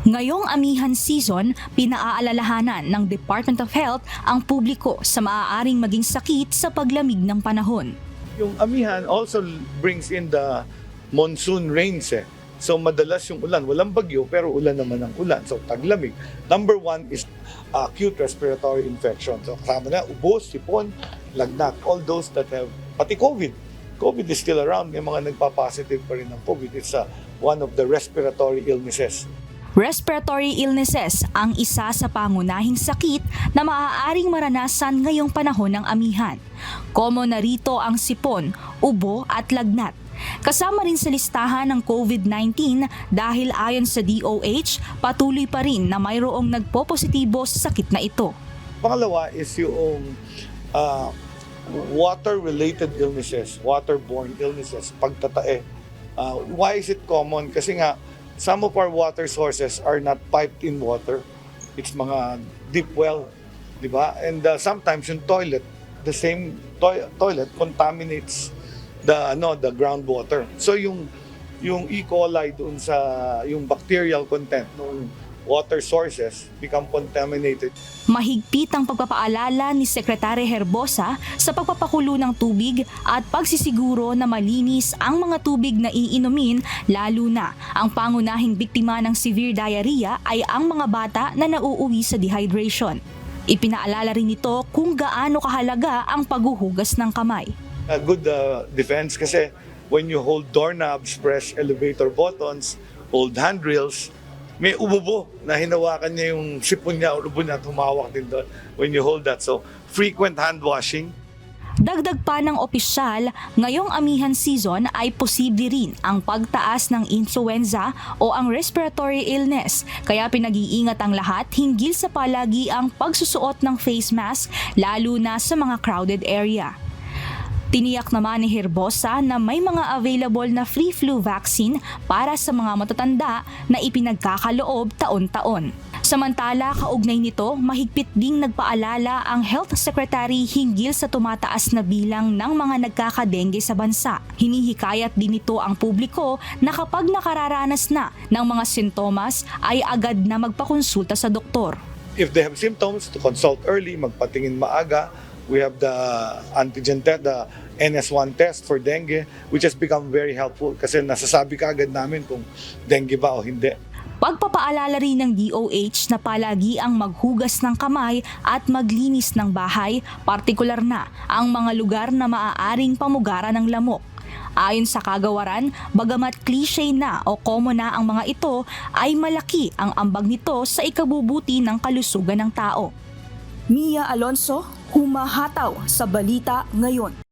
Ngayong amihan season, pinaaalalahanan ng Department of Health ang publiko sa maaaring maging sakit sa paglamig ng panahon. Yung amihan also brings in the monsoon rains eh. So madalas yung ulan, walang bagyo pero ulan naman ang ulan. So taglamig. Number one is acute respiratory infection. So kasama na ubo, sipon, lagnat, all those that have, pati COVID. COVID is still around. May mga nagpa-positive pa rin ng COVID. It's one of the respiratory illnesses. Respiratory illnesses ang isa sa pangunahing sakit na maaaring maranasan ngayong panahon ng amihan. Common na rito ang sipon, ubo at lagnat. Kasama rin sa listahan ng COVID-19 dahil ayon sa DOH, patuloy pa rin na mayroong nagpopositibo sa sakit na ito. Pangalawa is yung water-related illnesses, waterborne illnesses, pagtatae. Why is it common? Kasi nga, some of our water sources are not piped in water. It's mga deep well, di ba? And sometimes yung toilet, the same toilet contaminates the groundwater. So yung E. coli doon sa yung bacterial content ng water sources become contaminated. Mahigpit ang pagpapaalala ni Secretary Herbosa sa pagpapakulo ng tubig at pagsisiguro na malinis ang mga tubig na iinumin, lalo na ang pangunahing biktima ng severe diarrhea ay ang mga bata na nauuwi sa dehydration. Ipinaalala rin nito kung gaano kahalaga ang paghuhugas ng kamay. A good defense kasi when you hold doorknobs, press elevator buttons, hold handrails, may ububo na hinawakan niya yung sipon niya o ubo niya, tumawak din doon when you hold that. So, frequent hand washing. Dagdag pa ng opisyal, ngayong amihan season ay posible rin ang pagtaas ng influenza o ang respiratory illness. Kaya pinag-iingat ang lahat hinggil sa palagi ang pagsusuot ng face mask lalo na sa mga crowded area. Tiniyak naman ni Herbosa na may mga available na free flu vaccine para sa mga matatanda na ipinagkakaloob taon-taon. Samantala, kaugnay nito, mahigpit ding nagpaalala ang Health Secretary hinggil sa tumataas na bilang ng mga nagkakadengge sa bansa. Hinihikayat din nito ang publiko na kapag nakararanas na ng mga sintomas ay agad na magpakonsulta sa doktor. If they have symptoms, to consult early, magpatingin maaga. We have the antigen test, the NS1 test for dengue, which has become very helpful kasi nasasabi ka agad namin kung dengue ba o hindi. Pagpapaalala rin ng DOH na palagi ang maghugas ng kamay at maglinis ng bahay, partikular na ang mga lugar na maaaring pamugaran ng lamok. Ayon sa kagawaran, bagamat cliche na o common na ang mga ito, ay malaki ang ambag nito sa ikabubuti ng kalusugan ng tao. Mia Alonso, humahataw sa Balita Ngayon.